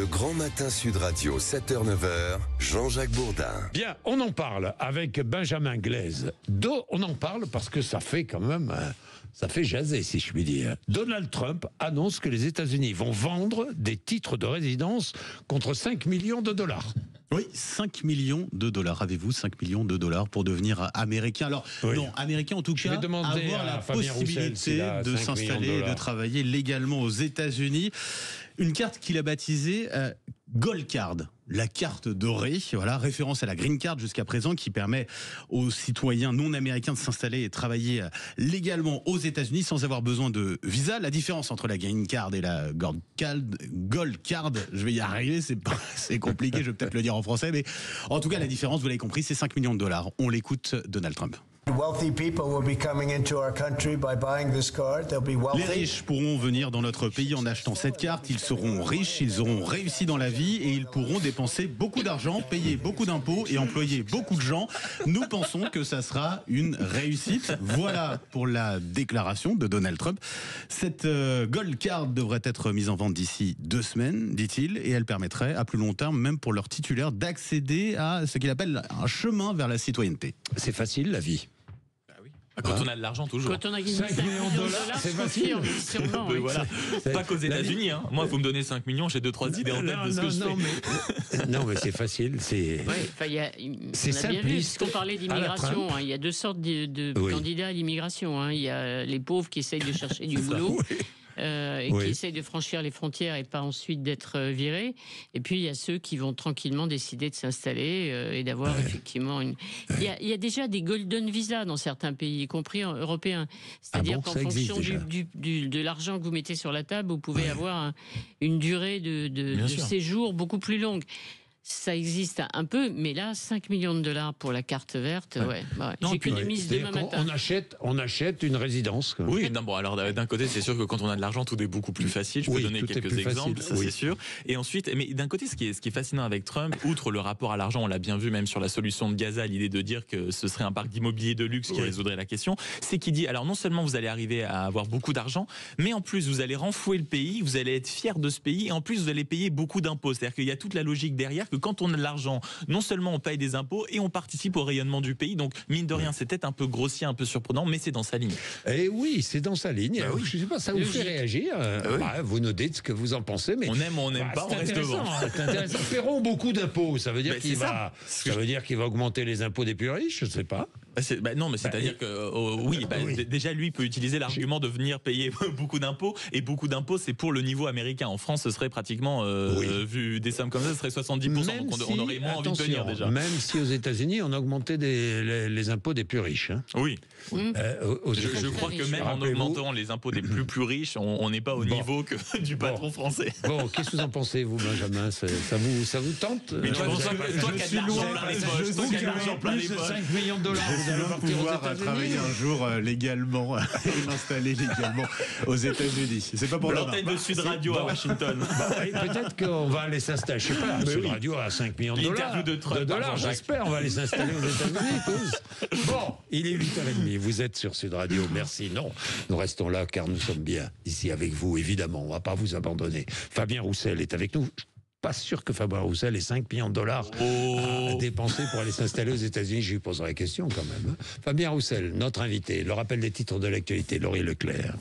Le grand matin Sud Radio, 7h-9h, Jean-Jacques Bourdin. Bien, on en parle avec Benjamin Glaise. On en parle parce que ça fait quand même... ça fait jaser, si je puis dire. Donald Trump annonce que les États-Unis vont vendre des titres de résidence contre 5 millions de dollars. Oui, 5 millions de dollars. Avez-vous 5 millions de dollars pour devenir américain? Alors, oui. Non, américain en tout cas, avoir la possibilité de s'installer et de travailler légalement aux États-Unis. Une carte qu'il a baptisée Gold Card, la carte dorée, voilà, référence à la Green Card jusqu'à présent, qui permet aux citoyens non américains de s'installer et travailler légalement aux États-Unis sans avoir besoin de visa. La différence entre la Green Card et la Gold Card, je vais y arriver, c'est compliqué, je vais peut-être le dire en français, mais en tout cas la différence, vous l'avez compris, c'est 5 millions de dollars. On l'écoute, Donald Trump. Les riches pourront venir dans notre pays en achetant cette carte. Ils seront riches, ils auront réussi dans la vie et ils pourront dépenser beaucoup d'argent, payer beaucoup d'impôts et employer beaucoup de gens. Nous pensons que ça sera une réussite. Voilà pour la déclaration de Donald Trump. Cette Gold Card devrait être mise en vente d'ici 2 semaines, dit-il, et elle permettrait à plus long terme, même pour leurs titulaires, d'accéder à ce qu'il appelle un chemin vers la citoyenneté. C'est facile, la vie. Quand on a de l'argent, toujours. Quand on a 5 millions de dollars, c'est facile. Sûrement, Oui, oui. voilà. Pas qu'aux États-Unis. Hein. Moi, vous me donnez 5 millions, j'ai 2-3 idées en tête de ce que je fais. Non, mais c'est facile. C'est simpliste. Puisqu'on parlait d'immigration, il y a 2 sortes de candidats à l'immigration. Il y a les pauvres qui essayent de chercher du boulot. Et qui essayent de franchir les frontières et pas ensuite d'être virés. Et puis il y a ceux qui vont tranquillement décider de s'installer et d'avoir effectivement une... Il y a déjà des golden visas dans certains pays, y compris européens. C'est-à-dire qu'en fonction de l'argent que vous mettez sur la table, vous pouvez avoir une durée de séjour beaucoup plus longue. Ça existe un peu, mais là, 5 millions de dollars pour la carte verte, j'ai que des mises demain matin. On achète une résidence. Oui, non, bon, alors d'un côté, c'est sûr que quand on a de l'argent, tout est beaucoup plus facile. Je peux donner quelques exemples, ça c'est sûr. Et ensuite, mais d'un côté, ce qui est fascinant avec Trump, outre le rapport à l'argent, on l'a bien vu même sur la solution de Gaza, l'idée de dire que ce serait un parc d'immobilier de luxe qui résoudrait la question, c'est qu'il dit, alors non seulement vous allez arriver à avoir beaucoup d'argent, mais en plus vous allez renflouer le pays, vous allez être fier de ce pays, et en plus vous allez payer beaucoup d'impôts. C'est-à-dire qu'il y a toute la logique derrière que quand on a de l'argent, non seulement on paye des impôts et on participe au rayonnement du pays. Donc, mine de rien, c'est peut-être un peu grossier, un peu surprenant, mais c'est dans sa ligne. Et oui, c'est dans sa ligne. Je ne sais pas, ça vous fait réagir. Vous nous dites ce que vous en pensez. Mais on aime ou on n'aime pas, on reste devant. C'est intéressant. Ils paieront beaucoup d'impôts. Ça veut dire qu'il va augmenter les impôts des plus riches, je ne sais pas. Non, mais c'est-à-dire que déjà lui peut utiliser l'argument de venir payer beaucoup d'impôts, et beaucoup d'impôts c'est pour le niveau américain. En France ce serait pratiquement vu des sommes comme ça, ce serait 70%, donc on aurait moins envie de tenir déjà. Même si aux États-Unis on augmentait les impôts des plus riches. Hein. Oui. Je crois que même en augmentant les impôts des plus riches, on n'est pas au niveau que du patron français. Bon, qu'est-ce que vous en pensez, vous, Benjamin? Ça vous tente? Mais toi qui as de l'argent plein les poches, 5 millions de dollars. Vous allez pouvoir travailler un jour légalement et m'installer légalement aux États-Unis. C'est pas pour l'antenne de Sud Radio à Washington. Peut-être qu'on va aller s'installer. Je sais pas. Sud Radio à 5 millions de dollars. L'interview de Trump. J'espère. On va aller s'installer aux États-Unis tous. Bon, il est 8h30. Vous êtes sur Sud Radio. Merci. Non, nous restons là car nous sommes bien ici avec vous. Évidemment, on va pas vous abandonner. Fabien Roussel est avec nous. Pas sûr que Fabien Roussel ait 5 millions de dollars à dépenser pour aller s'installer aux États-Unis. Je lui poserai la question quand même. Fabien Roussel, notre invité. Le rappel des titres de l'actualité, Laurie Leclerc.